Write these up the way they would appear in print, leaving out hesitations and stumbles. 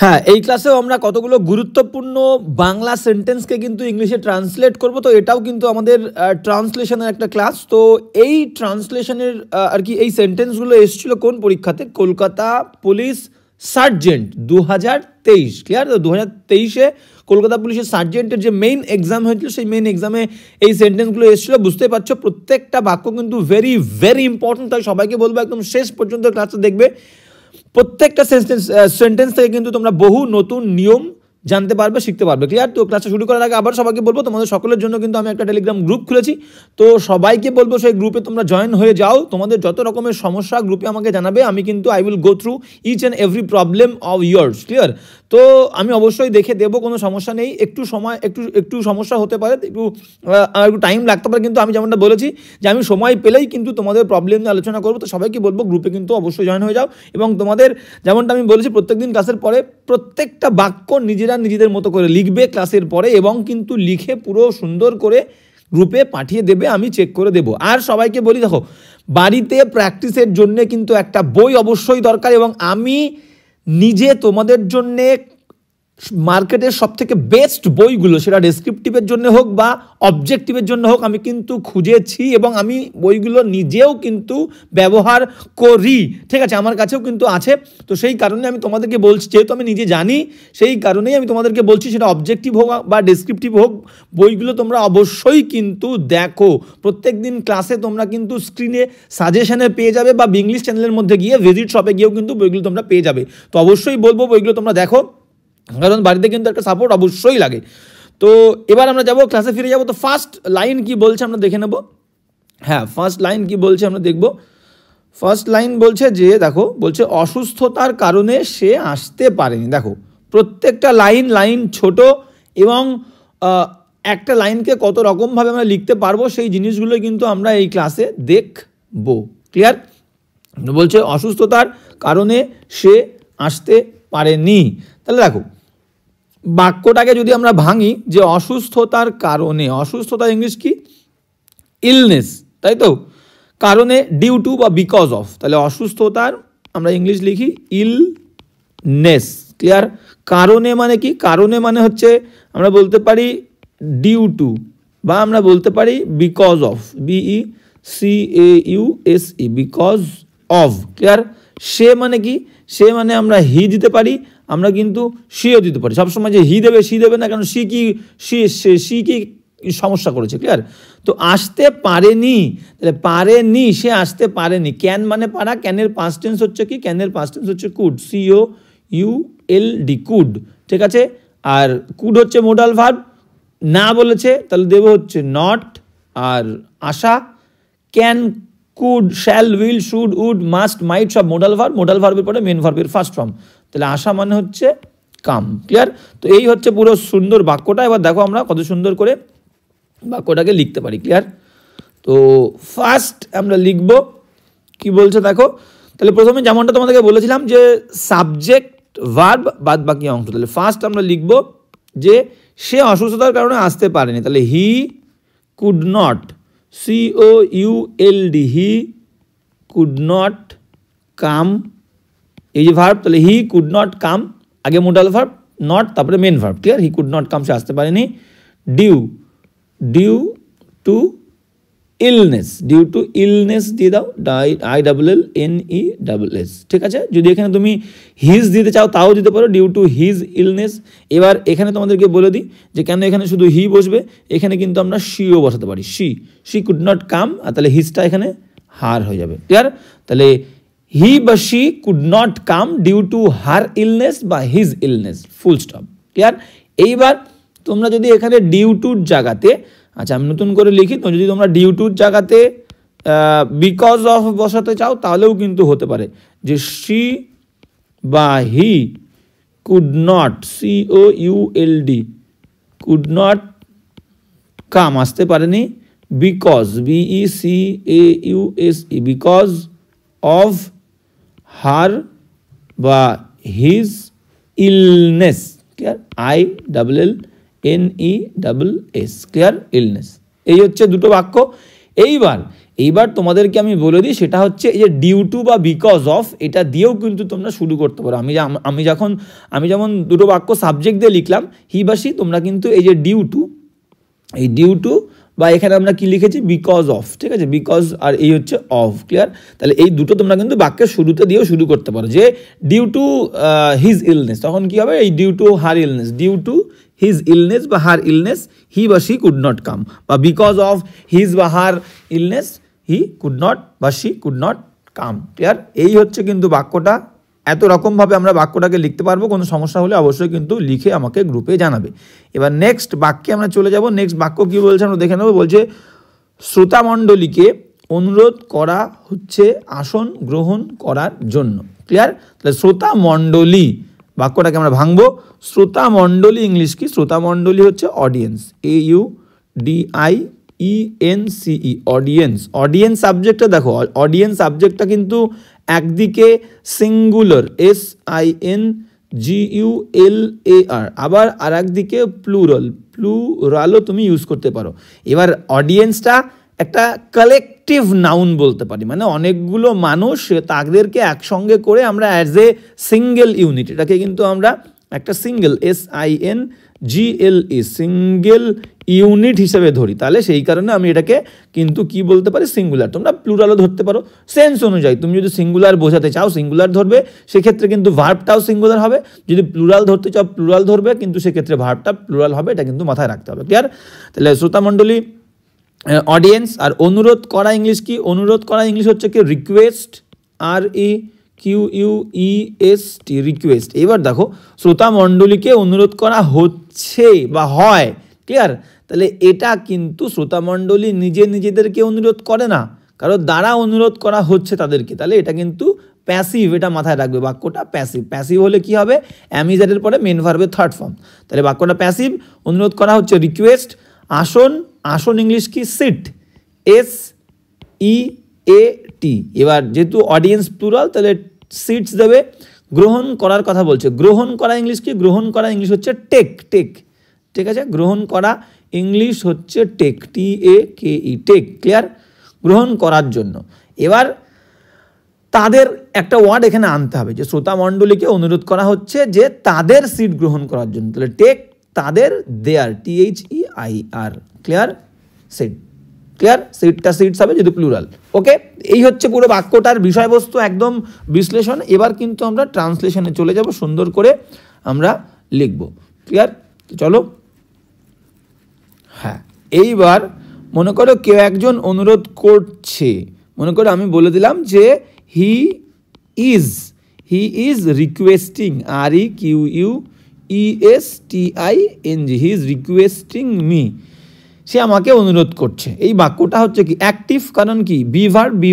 হ্যাঁ, এই ক্লাসেও আমরা কতগুলো গুরুত্বপূর্ণ বাংলা সেন্টেন্সকে কিন্তু ইংলিশে ট্রান্সলেট করব। তো এটাও কিন্তু আমাদের ট্রান্সলেশনের একটা ক্লাস। তো এই ট্রান্সলেশনের আর কি এই সেন্টেন্সগুলো এসেছিল কোন পরীক্ষাতে? Kolkata police sergeant 2023। ক্লিয়ার? তো 2023-এ কলকাতা পুলিশের সার্জেন্টের যে মেইন এক্সাম হয়েছিল সেই মেইন এক্সামে এই সেন্টেন্সগুলো এসেছিলো। বুঝতেই পারছো প্রত্যেকটা বাক্য কিন্তু ভেরি ভেরি ইম্পর্টেন্ট। তাই সবাইকে বলবো একদম শেষ পর্যন্ত ক্লাসটা দেখবে। প্রত্যেকটা সেন্টেন্স থেকে কিন্তু তোমরা বহু নতুন নিয়ম জানতে পারবে, শিখতে পারবে। ক্লিয়ার? তো ক্লাসটা শুরু করার আগে আবার সবাইকে বলবো তোমাদের সকলের জন্য কিন্তু আমি একটা টেলিগ্রাম গ্রুপ খুলেছি। তো সবাইকে বলবো সেই গ্রুপে তোমরা জয়েন হয়ে যাও। তোমাদের যত রকমের সমস্যা গ্রুপে আমাকে জানাবে, আমি কিন্তু I will go through each and every problem of years. Clear? তো আমি অবশ্যই দেখে দেবো, কোনো সমস্যা নেই। একটু সমস্যা হতে পারে, একটু টাইম লাগতে পারে, কিন্তু আমি যেমনটা বলেছি যে আমি সময় পেলেই কিন্তু তোমাদের প্রবলেম নিয়ে আলোচনা করবো। তো সবাইকে বলবো গ্রুপে কিন্তু অবশ্যই জয়েন হয়ে যাও। এবং তোমাদের যেমনটা আমি বলেছি প্রত্যেকদিন ক্লাসের পরে প্রত্যেকটা বাক্য নিজেদের মতো করে লিখবে ক্লাসের পরে, এবং কিন্তু লিখে পুরো সুন্দর করে গ্রুপে পাঠিয়ে দেবে, আমি চেক করে দেব। আর সবাইকে বলি, দেখো বাড়িতে প্র্যাকটিসের জন্য কিন্তু একটা বই অবশ্যই দরকার, এবং আমি নিজে তোমাদের জন্যে মার্কেটের সবথেকে বেস্ট বইগুলো, সেটা ডেসক্রিপটিভের জন্য হোক বা অবজেক্টিভের জন্য হোক, আমি কিন্তু খুঁজেছি এবং আমি বইগুলো নিজেও কিন্তু ব্যবহার করি। ঠিক আছে? আমার কাছেও কিন্তু আছে। তো সেই কারণে আমি তোমাদেরকে বলছি, যেহেতু আমি নিজে জানি সেই কারণেই আমি তোমাদেরকে বলছি, সেটা অবজেক্টিভ হোক বা ডেসক্রিপটিভ হোক, বইগুলো তোমরা অবশ্যই কিন্তু দেখো। প্রত্যেক দিন ক্লাসে তোমরা কিন্তু স্ক্রিনে সাজেশনে পেয়ে যাবে, বা ইংলিশ চ্যানেলের মধ্যে গিয়ে ভিজিট শপে গিয়েও কিন্তু বইগুলো তোমরা পেয়ে যাবে। তো অবশ্যই বলবো বইগুলো তোমরা দেখো, কারণ বাড়িতে কিন্তু একটা সাপোর্ট অবশ্যই লাগে। তো এবার আমরা যাব, ক্লাসে ফিরে যাব। তো ফার্স্ট লাইন কি বলছে আমরা দেখে নেব। হ্যাঁ, ফার্স্ট লাইন কি বলছে আমরা দেখব। ফার্স্ট লাইন বলছে যে, দেখো বলছে অসুস্থতার কারণে সে আসতে পারেনি। দেখো প্রত্যেকটা লাইন ছোট, এবং একটা লাইনকে কত রকমভাবে আমরা লিখতে পারবো সেই জিনিসগুলো কিন্তু আমরা এই ক্লাসে দেখব। ক্লিয়ার? বলছে অসুস্থতার কারণে সে আসতে পারেনি। তাহলে দেখো বাক্যটাকে যদি আমরা ভাঙি, যে অসুস্থতার কারণে, অসুস্থতা ইংলিশ কি? ইলনেস, তাই তো? কারণে ডিউ টু বা বিকজ অফ। তাহলে অসুস্থতার আমরা ইংলিশ লিখি ইলনেস। ক্লিয়ার? কারণে মানে কি? কারণে মানে হচ্ছে আমরা বলতে পারি ডিউ টু, বা আমরা বলতে পারি because of, BECAUSE, because of. Clear? সে মানে কি? সে মানে আমরা হি দিতে পারি, আমরা কিন্তু সিও দিতে পারি। সবসময় যে হি দেবে সি দেবে না, কারণ সি কি সমস্যা করেছে। ক্লিয়ার? তো আসতে পারেনি, তাহলে পারেনি, সে আসতে পারেনি। ক্যান মানে পারা, ক্যানের পাস্ট টেন্স হচ্ছে কি? ক্যানের পাস্ট টেন্স হচ্ছে কুড, COULD, কুড। ঠিক আছে? আর কুড হচ্ছে মোডাল ভার্ব। না বলেছে তাহলে দেব হচ্ছে নট। আর আশা, can, could, shall, will, should, would, must, might সব মোডাল ভার্ব। মোডাল ভার্বের পরে মেন ভার্বের ফার্স্ট ফর্ম। তাহলে আশা মানে হচ্ছে কাম। ক্লিয়ার? তো এই হচ্ছে পুরো সুন্দর বাক্যটা। এবার দেখো আমরা কত সুন্দর করে বাক্যটাকে লিখতে পারি। ক্লিয়ার? তো ফার্স্ট আমরা লিখব, কি বলছে দেখো। তাহলে প্রথমে যেমনটা তোমাদেরকে বলেছিলাম যে সাবজেক্ট ভার্ব বাদ বাকি অংশ। তাহলে ফার্স্ট আমরা লিখব যে সে অসুস্থতার কারণে আসতে পারেনি। তাহলে he could not, COULD, he could not come. এই যে ভার্ব, তাহলে হি কুড নট কাম, আগে মোডাল ভার্ব, নট, তারপরে main verb. Clear? He could not come, সে আসতে পারেনি। Due to illness, due to illness দিয়ে দাও, ILLNESS। ঠিক আছে? যদি এখানে তুমি হিজ দিতে চাও তাও দিতে পারো, ডিউ টু হিজ ইলনেস। এবার এখানে তোমাদেরকে বলে দিই যে কেন এখানে শুধু হি বসবে, এখানে কিন্তু আমরা শিও বসাতে পারি, শি কুড নট কাম, আর তাহলে হিজটা এখানে হার হয়ে যাবে। ক্লিয়ার? তাহলে হি বা she could not come due to her illness বা his illness, full stop. Clear? এইবার তোমরা যদি এখানে ডিউ টুর জায়গাতে, আচ্ছা আমি নতুন করে লিখি, তো যদি তোমরা ডিউ টুর জায়গাতে বিকজ অফ বসাতে চাও তাহলেও কিন্তু হতে পারে, যে শি বা he could not, COULD, could not come, আসতে পারেনি, because, BECAUSE, because of her বা his illness. Clear? ILLNESS। Clear? Illness. এই হচ্ছে দুটো বাক্য। এইবার এইবার তোমাদেরকে আমি বলে দিই, সেটা হচ্ছে এই যে ডিউ টু বা বিকজ অফ, এটা দিয়েও কিন্তু তোমরা শুরু করতে পারো। আমি যেমন দুটো বাক্য সাবজেক্ট দিয়ে লিখলাম হি বা সি, তোমরা কিন্তু এই যে ডিউ টু বা এখানে আমরা কি লিখেছি বিকজ অফ, ঠিক আছে, বিকজ আর এই হচ্ছে অফ, ক্লিয়ার। তাহলে এই দুটো তোমরা কিন্তু বাক্যের শুরুতে দিয়েও শুরু করতে পারো, যে ডিউ টু হিজ ইলনেস, তখন কি হবে এই due to her illness, due to his illness বা হার ইলনেস হি বা শি কুড নট কাম, বা বিকজ অফ হিজ বা her illness he could not বা she could not come, clear. এই হচ্ছে কিন্তু বাক্যটা, এত রকমভাবে আমরা বাক্যটাকে লিখতে পারবো। কোনো সমস্যা হলে অবশ্যই কিন্তু লিখে আমাকে গ্রুপে জানাবে। এবার নেক্সট বাক্যে আমরা চলে যাব। নেক্সট বাক্য কী বলছে আমরা দেখে নেব। বলছে শ্রোতামণ্ডলীকে অনুরোধ করা হচ্ছে আসন গ্রহণ করার জন্য, ক্লিয়ার। তাহলে শ্রোতামণ্ডলী বাক্যটাকে আমরা ভাঙবো। শ্রোতামণ্ডলী ইংলিশ কি? শ্রোতামণ্ডলী হচ্ছে অডিয়েন্স, AUDIENCE, অডিয়েন্স। অডিয়েন্স সাবজেক্টটা দেখো, অডিয়েন্স সাবজেক্টটা কিন্তু একদিকে সিঙ্গুলার SINGULAR, আবার আর একদিকে প্লুরালও তুমি ইউজ করতে পারো। এবার অডিয়েন্সটা একটা কালেকটিভ নাউন বলতে পারি, মানে অনেকগুলো মানুষ, তাদেরকে একসঙ্গে করে আমরা অ্যাজ এ সিঙ্গেল ইউনিট, এটাকে কিন্তু আমরা একটা সিঙ্গেল SINGLE সিঙ্গেল ইউনিট হিসেবে ধরি। তাহলে সেই কারণে আমি এটাকে কিন্তু কি বলতে পারি সিঙ্গুলার। তোমরা প্লুরালও ধরতে পারো, সেন্স অনুযায়ী। তুমি যদি সিঙ্গুলার বোঝাতে চাও সিঙ্গুলার ধরবে, সেক্ষেত্রে কিন্তু ভার্বটাও সিঙ্গুলার হবে। যদি প্লুরাল ধরতে চাও প্লুরাল ধরবে, কিন্তু সেক্ষেত্রে ভার্বটা প্লুরাল হবে, এটা কিন্তু মাথায় রাখতে হবে, ক্লিয়ার। তাহলে শ্রোতামণ্ডলী অডিয়েন্স। আর অনুরোধ করা ইংলিশ কি? অনুরোধ করা ইংলিশ হচ্ছে কি রিকোয়েস্ট, REQUEST, রিকোয়েস্ট। এবার দেখো শ্রোতামণ্ডলীকে অনুরোধ করা হচ্ছে বা হয়, ক্লিয়ার। তাহলে এটা কিন্তু শ্রোতামণ্ডলী নিজেদেরকে অনুরোধ করে না, কারণ দ্বারা অনুরোধ করা হচ্ছে তাদেরকে। তাহলে এটা কিন্তু প্যাসিভ, এটা মাথায় রাখবে, বাক্যটা প্যাসিভ। প্যাসিভ হলে কি হবে? অ্যামিজারের পরে মেন ভার্বের থার্ড ফর্ম। তাহলে বাক্যটা প্যাসিভ। অনুরোধ করা হচ্ছে রিকোয়েস্ট। আসন ইংলিশ কি? Seat, SEAT। এবার যেহেতু অডিয়েন্স প্লুরাল, তাহলে সিটস দেবে। গ্রহণ করার কথা বলছে, গ্রহণ করা ইংলিশ কি? গ্রহণ করা ইংলিশ হচ্ছে টেক, ঠিক আছে। গ্রহণ করা ইংলিশ হচ্ছে টেক, TAKE, টেক, ক্লিয়ার। গ্রহণ করার জন্য। এবার তাদের একটা ওয়ার্ড এখানে আনতে হবে, যে শ্রোতামণ্ডলীকে অনুরোধ করা হচ্ছে যে তাদের সিট গ্রহণ করার জন্য। তাহলে টেক, তাদের, their, THEIR, clear. Seat, clear. Seats হবে যদি প্লুরাল। ওকে, এই হচ্ছে পুরো বাক্যটার বিষয়বস্তু, একদম বিশ্লেষণ। এবার কিন্তু আমরা ট্রান্সলেশনে চলে যাব, সুন্দর করে আমরা লিখব, ক্লিয়ার। চলো। হ্যাঁ, এইবার মনে করো কেউ একজন অনুরোধ করছে, মনে করো আমি বলে দিলাম যে he is requesting, REQUESTING, he is requesting me, সে আমাকে অনুরোধ করছে। এই বাক্যটা হচ্ছে কি অ্যাক্টিভ, কারণ কি বি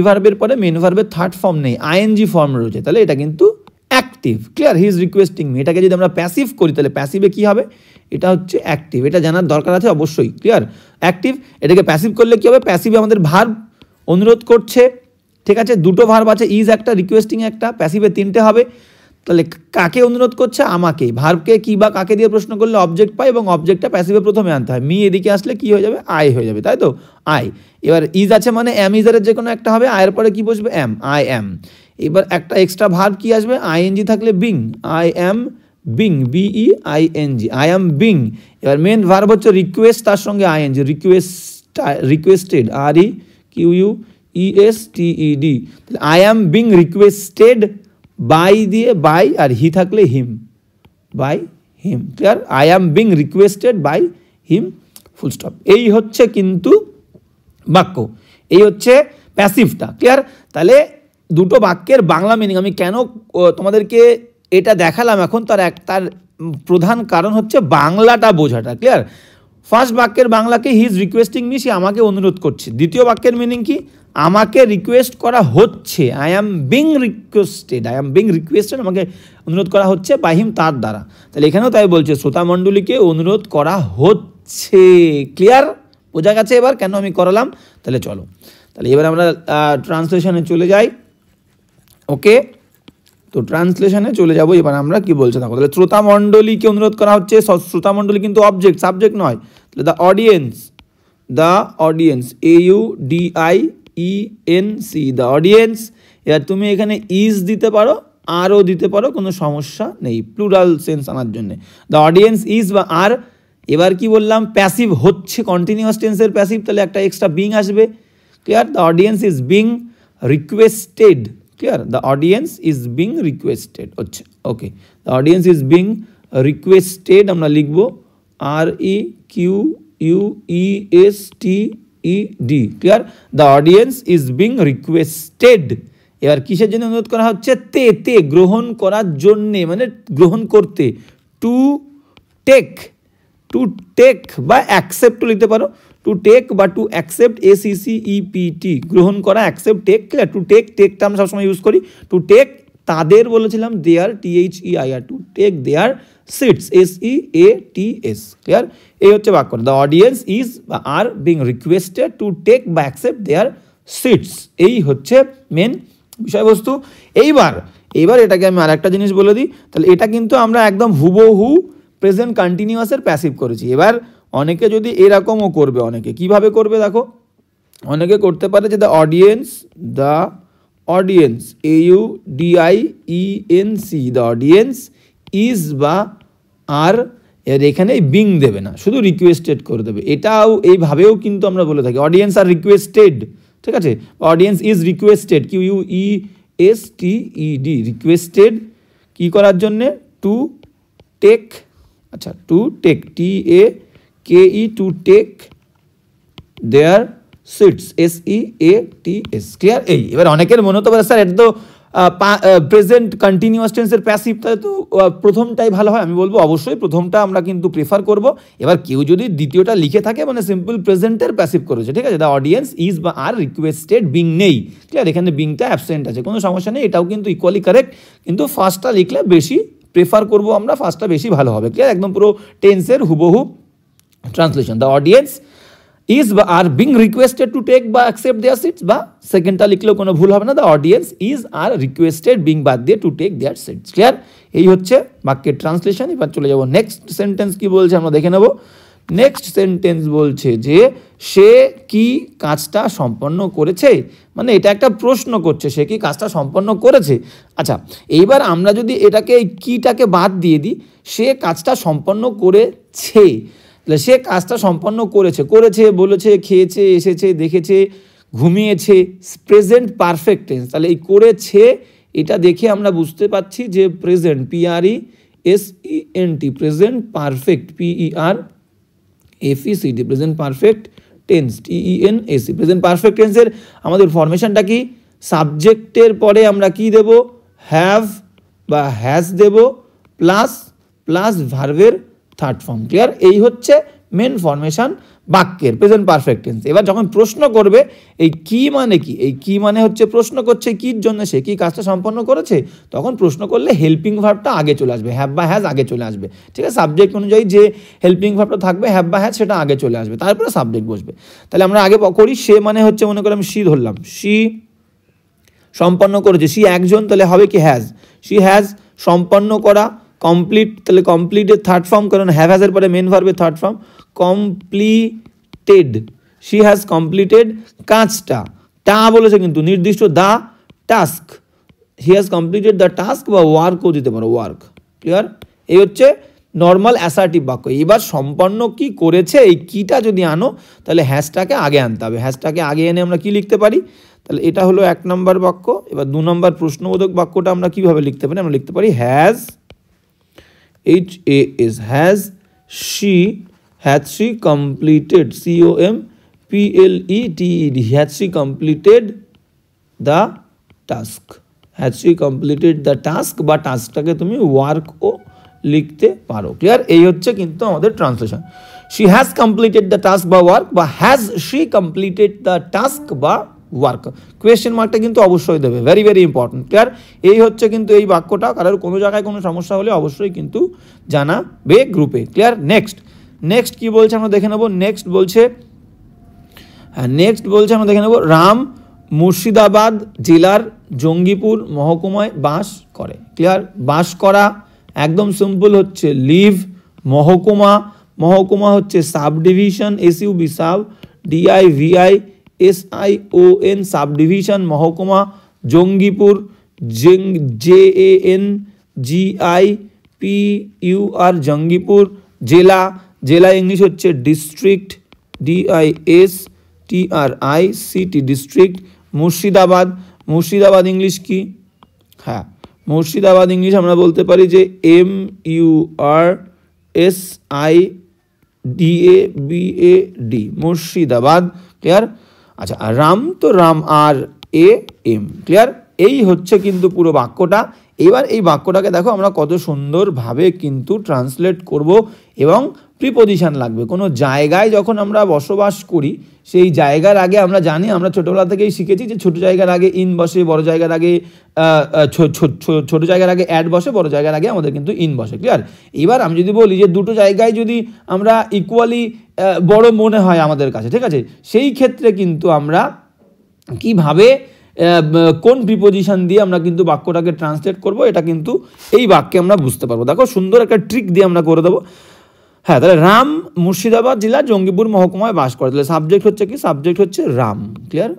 ভার্বের পরে মেন ভার্বের থার্ড ফর্ম নেই, ING ফর্ম রয়েছে, তাহলে এটা কিন্তু active, clear. He is requesting me. এটাকে যদি আমরা প্যাসিভ করি, তাহলে প্যাসিভে কি হবে? এটা হচ্ছে অ্যাক্টিভ, এটা জানার দরকার আছে অবশ্যই, ক্লিয়ার। অ্যাক্টিভ, এটাকে প্যাসিভ করলে কি হবে? প্যাসিভে আমাদের ভার্ব অনুরোধ করছে, ঠিক আছে, দুটো ভার্ব আছে, ইজ একটা, রিকোয়েস্টিং একটা, প্যাসিভে তিনটে হবে। তাহলে কাকে অনুরোধ করছে? আমাকে। ভার্বকে কি বা কাকে দিয়ে প্রশ্ন করলে অবজেক্ট পাই, এবং অবজেক্টটা প্যাসিভে প্রথমে আনতে হয়। মি এদিকে আসলে কি হয়ে যাবে? আই হয়ে যাবে, তাই তো, আই। এবার ইজ আছে মানে অ্যাম ইজারের যে কোনো একটা হবে, আয়ের পরে কি বসবে? Am, I am. এবার একটা এক্সট্রা ভার্ব কি আসবে? ING থাকলে being, I am being, BEING, I am being. এবার মেন ভার্ব হচ্ছে রিকোয়েস্ট, তার সঙ্গে ING, রিকোয়েস্টেড, REQUESTED। তাহলে I am being requested by দিয়ে, বাই আর হি থাকলে him, by him, clear. I am being requested by him, full stop. এই হচ্ছে কিন্তু বাক্য, এই হচ্ছে প্যাসিভটা, ক্লিয়ার। তাহলে দুটো বাক্যের বাংলা মিনিং আমি কেন তোমাদেরকে এটা দেখালাম এখন, তার প্রধান কারণ হচ্ছে বাংলাটা বোঝাটা, ক্লিয়ার। ফার্স্ট বাক্যের বাংলাকে হি ইজ রিকোয়েস্টিং মি, সে আমাকে অনুরোধ করছে। দ্বিতীয় বাক্যের মিনিং কি? আমাকে রিকোয়েস্ট করা হচ্ছে, আই অ্যাম বিং রিকোয়েস্টেড, আমাকে অনুরোধ করা হচ্ছে বাই হিম, তার দ্বারা। তাহলে এখানেও তাই বলছে শ্রোতামণ্ডলীকে অনুরোধ করা হচ্ছে, ক্লিয়ার, বোঝা গেছে এবার কেন আমি করালাম? তাহলে চলো, তাহলে এবার আমরা ট্রান্সলেশনে চলে যাই। ওকে, তো ট্রান্সলেশনে চলে যাব। এবার আমরা কি বলছে দেখো, তাহলে শ্রোতামণ্ডলীকে অনুরোধ করা হচ্ছে, শ্রোতামণ্ডলী কিন্তু অবজেক্ট, সাবজেক্ট নয়। তাহলে the audience, AUDIENCE, see, the audience. এবার তুমি এখানে ইজ দিতে পারো, আরও দিতে পারো, কোনো সমস্যা নেই প্লুরাল সেন্স আনার জন্য। দ্য অডিয়েন্স ইজ বা আর। এবার কি বললাম, প্যাসিভ হচ্ছে, কন্টিনিউয়াস টেন্সের প্যাসিভ, তাহলে একটা এক্সট্রা বিং আসবে। Clear? The audience is being requested. Clear? The audience is being requested হচ্ছে। Okay, the audience is being requested আমরা লিখবো REQUESTED। Clear? The audience is being requested. এবার কিসের জন্য অনুরোধ করা হচ্ছে? তে গ্রহণ করার জন্যে, মানে গ্রহণ করতে। টু টেক বা অ্যাকসেপ্ট লিখতে পারো। টু টেক বা টু অ্যাকসেপ্ট, ACCEPT, গ্রহণ করা, অ্যাকসেপ্ট, টেক। ক্লিয়ার? টু টেকটা আমরা সবসময় ইউজ করি। টু টেক তাদের বলেছিলাম their, THEIR, to take their seats, SEATS। Clear? এই হচ্ছে বাক্য। দ্য অডিয়েন্স ইজ বা are being requested to take বা অ্যাকসেপ্ট দেয়ার সিটস। এই হচ্ছে মেন বিষয়বস্তু। এইবার এটাকে আমি আর একটা জিনিস বলে দিই, তাহলে এটা কিন্তু আমরা একদম হুবহু প্রেজেন্ট কন্টিনিউয়াসের প্যাসিভ করেছি। এবার অনেকে যদি এরকমও করবে, অনেকে কিভাবে করবে দেখো, অনেকে করতে পারে যে the audience AUDIENC, the audience is বা আর, এর এখানে বিং দেবে না, শুধু রিকোয়েস্টেড করে দেবে। এটাও এইভাবেও কিন্তু আমরা বলে থাকি, অডিয়েন্স আর রিকোয়েস্টেড। ঠিক আছে? Audience is requested, QUESTED, requested কি করার জন্যে? টু টেক, আচ্ছা to take, TAKE, to take their seats, SEATS। Clear? এবার অনেকের মনে হতে পারে স্যার এটা তো প্রেজেন্ট কন্টিনিউয়াস টেন্সের প্যাসিভ, তাহলে তো প্রথমটাই ভালো হয়। আমি বলবো অবশ্যই প্রথমটা আমরা কিন্তু প্রেফার করব। এবার কেউ যদি দ্বিতীয়টা লিখে থাকে, মানে সিম্পল প্রেজেন্টের প্যাসিভ করেছে, ঠিক আছে, দ্য অডিয়েন্স ইজ বা আর রিকোয়েস্টেড, বিং নেই। ক্লিয়ার? এখানে বিংটা অ্যাবসেন্ট আছে, কোনো সমস্যা নেই, এটাও কিন্তু ইকুয়ালি কারেক্ট, কিন্তু ফার্স্টটা লিখলে বেশি প্রেফার করব আমরা, ফার্স্টটা বেশি ভালো হবে। ক্লিয়ার? একদম পুরো টেন্সের হুবহু ট্রান্সলেশন। দ্য অডিয়েন্স ইজ বা are being requested to take বা অ্যাকসেপ্ট দেয়ার সিটস, বা সেকেন্ডটা লিখলেও কোনো ভুল হবে না, the audience is are requested being বাদ দিয়ে to take their seats. Clear? এই হচ্ছে বাক্যের ট্রান্সলেশন। এবার চলে যাব নেক্সট সেন্টেন্স কি বলছে আমরা দেখে নেব। নেক্সট সেন্টেন্স বলছে যে সে কি কাজটা সম্পন্ন করেছে, মানে এটা একটা প্রশ্ন করছে, সে কি কাজটা সম্পন্ন করেছে। আচ্ছা, এইবার আমরা যদি এটাকে কিটাকে বাদ দিয়ে দিই, সে কাজটা সম্পন্ন করেছে, সে কাজটা সম্পন্ন করেছে বলেছে, খেয়েছে, এসেছে, দেখেছে, ঘুমিয়েছে, প্রেজেন্ট পারফেক্ট টেন্স। তাহলে এই করেছে এটা দেখে আমরা বুঝতে পাচ্ছি যে present, PRESENT, present perfect, PERFECT, present perfect tense, TENSE। Present perfect টেন্সের আমাদের ফরমেশনটা কি? সাবজেক্টের পরে আমরা কি দেব? হ্যাভ বা হ্যাজ দেব, প্লাস ভার্বের থার্ড ফর্ম। ক্লিয়ার? এই হচ্ছে মেন ফরমেশন বাক্যের প্রেজেন্ট পারফেক্ট টেন্স। এবার যখন প্রশ্ন করবে, এই কি মানে কি, এই কি মানে হচ্ছে প্রশ্ন করছে কির জন্য, সে কি কাজটা সম্পন্ন করেছে, তখন প্রশ্ন করলে হেল্পিং ভার্বটা আগে চলে আসবে, হ্যাভ বা হ্যাজ আগে চলে আসবে। ঠিক আছে? সাবজেক্ট অনুযায়ী যে হেল্পিং ভার্বটা থাকবে, হ্যাভ বা হ্যাজ, সেটা আগে চলে আসবে, তারপরে সাবজেক্ট বসবে। তাহলে আমরা আগে করি, সে মানে হচ্ছে, মনে করি আমি সি ধরলাম, সি সম্পন্ন করেছে, সি একজন, তাহলে হবে কি হ্যাজ, সি হ্যাজ সম্পন্ন করা, কমপ্লিট, তাহলে কমপ্লিটের থার্ড ফর্ম, কারণ হ্যাভ হ্যাজের পরে মেন ভার্বের third form, completed, she has completed কাজটা, টা বলেছে কিন্তু নির্দিষ্ট, the task, he has completed the task, বা ওয়ার্কও দিতে পারো, ওয়ার্ক। ক্লিয়ার? এই হচ্ছে নর্মাল অ্যাসার্টিভ বাক্য। এবার সম্পন্ন কি করেছে, এই কিটা যদি আনো, তাহলে হ্যাজটাকে আগে আনতে হবে। হ্যাজটাকে আগে এনে আমরা কি লিখতে পারি? তাহলে এটা হলো 1 নম্বর বাক্য। এবার 2 নম্বর প্রশ্নবোধক বাক্যটা আমরা কিভাবে লিখতে পারি? আমরা লিখতে পারি has, HAS, has she completed, COMPLETED, has she completed the task, has she completed the task, বা টাস্কটাকে তুমি ওয়ার্কও লিখতে পারো। ক্লিয়ার? এই হচ্ছে কিন্তু আমাদের translation. she has completed the task বা ওয়ার্ক, বা has she completed the task বা ওয়ার্ক। কোয়েশ্চেন মার্কটা কিন্তু অবশ্যই দেবে, ভেরি ভেরি ইম্পর্টেন্ট। ক্লিয়ার? এই হচ্ছে কিন্তু এই বাক্যটা, কারোর কোনো জায়গায় কোনো সমস্যা হলে অবশ্যই কিন্তু জানাবে গ্রুপে। ক্লিয়ার? নেক্সট কি বলছে আমরা দেখে নেব। নেক্সট বলছে আমরা দেখে নেব, রাম মুর্শিদাবাদ জেলার জঙ্গিপুর মহকুমায় বাস করে। ক্লিয়ার? বাস করা একদম সিম্পল হচ্ছে লিভ, মহকুমা হচ্ছে sub division, SUB sub, DIVI SION sub division, মহকুমা জঙ্গিপুর, JANGIPUR জঙ্গিপুর, জেলা, জেলা ইংলিশ হচ্ছে district, DISTRICT district, Murshidabad, Murshidabad English কি? হ্যাঁ, মুর্শিদাবাদ ইংলিশ আমরা বলতে পারি যে MURSIDABAD মুর্শিদাবাদ। ক্লিয়ার? আচ্ছা, রাম তো রাম RAM, ক্লিয়ার? এই হচ্ছে কিন্তু পুরো বাক্যটা। এবার এই বাক্যটাকে দেখো আমরা কত সুন্দরভাবে কিন্তু ট্রান্সলেট করব, এবং প্রিপোজিশন লাগবে। কোনো জায়গায় যখন আমরা বসবাস করি সেই জায়গার আগে আমরা জানি, আমরা ছোটোবেলা থেকেই শিখেছি যে ছোটো জায়গার আগে ইন বসে, বড় জায়গার আগে ছোটো জায়গার আগে অ্যাড বসে, বড় জায়গার আগে আমাদের কিন্তু ইন বসে। ক্লিয়ার? এবার আমি যদি বলি যে দুটো জায়গায় যদি আমরা ইকুয়ালি বড় মনে হয় আমাদের কাছে, ঠিক আছে, সেই ক্ষেত্রে কিন্তু আমরা কিভাবে কোন প্রিপোজিশন দিয়ে আমরা কিন্তু বাক্যটাকে ট্রান্সলেট করব, এটা কিন্তু এই বাক্যে আমরা বুঝতে পারবো। দেখো সুন্দর একটা ট্রিক দিয়ে আমরা করে দেবো। হ্যাঁ, তাহলে রাম মুর্শিদাবাদ জেলা জঙ্গিপুর মহকুমায় বাস করে, তাহলে সাবজেক্ট হচ্ছে কি? সাবজেক্ট হচ্ছে রাম। ক্লিয়ার?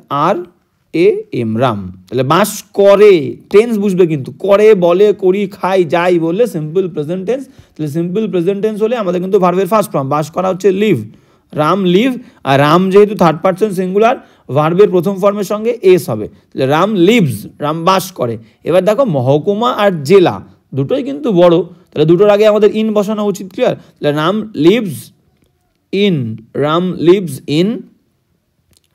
RAM রাম। তাহলে বাস করে, টেন্স বুঝবে কিন্তু, করে, বলে, করি, খাই, যাই বললে সিম্পল প্রেজেন্ট টেন্স। তাহলে সিম্পল প্রেজেন্ট টেন্স হলে আমাদের কিন্তু ভার্বের ফার্স্ট ফর্ম, বাস করা হচ্ছে লিভ, রাম লিভ, আর রাম যেহেতু থার্ড পারসন সিঙ্গুলার, ভার্বের প্রথম ফর্মের সঙ্গে এস হবে, তাহলে রাম লিভস, রাম বাস করে। এবার দেখো মহকুমা আর জেলা দুটোই কিন্তু বড়, তাহলে দুটোর আগে আমাদের ইন বসানো উচিত। ক্লিয়ার? তাহলে Ram lives in, Ram lives in,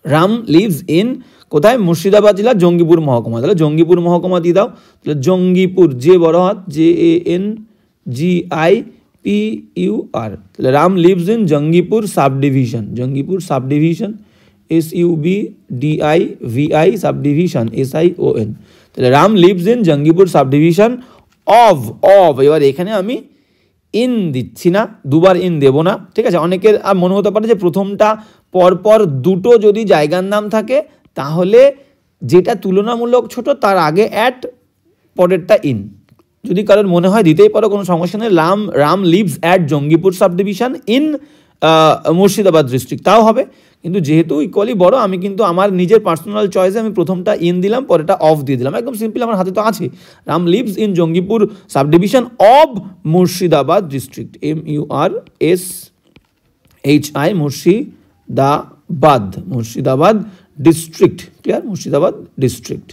Ram lives in কোথায়? মুর্শিদাবাদ জেলা জঙ্গিপুর মহকুমা। তাহলে জঙ্গিপুর মহকুমা দিয়ে দাও। তাহলে জঙ্গিপুর, যে বড় হাত, JANGIPUR। তাহলে Ram lives in Jangipur sub division, Jangipur sub division, SUBDIVI sub division, SION। তাহলে Ram lives in Jangipur sub division of, এবার এখানে আমি ইন দিচ্ছি না, দুবার ইন দেব না, ঠিক আছে? অনেকের মনে হতে পারে যে প্রথমটা পরপর দুটো যদি জায়গার নাম থাকে তাহলে যেটা তুলনামূলক ছোট তার আগে অ্যাট, পরেরটা ইন। যদি কারোর মনে হয় দিতেই পারো, কোনো সমস্যা নেই। Ram lives at Jangipur sub division in Murshidabad district, তাও হবে। কিন্তু যেহেতু ইকুয়ালি বড়, আমি কিন্তু আমার নিজের পার্সোনাল চয়েসে আমি প্রথমটা ইন দিলাম, পরেরটা অফ দিয়ে দিলাম, একদম সিম্পল, আমার হাতে তো আছে। Ram lives in Jangipur sub division of Murshidabad district, MURSHI Murshidabad, Murshidabad district. Clear? Murshidabad district,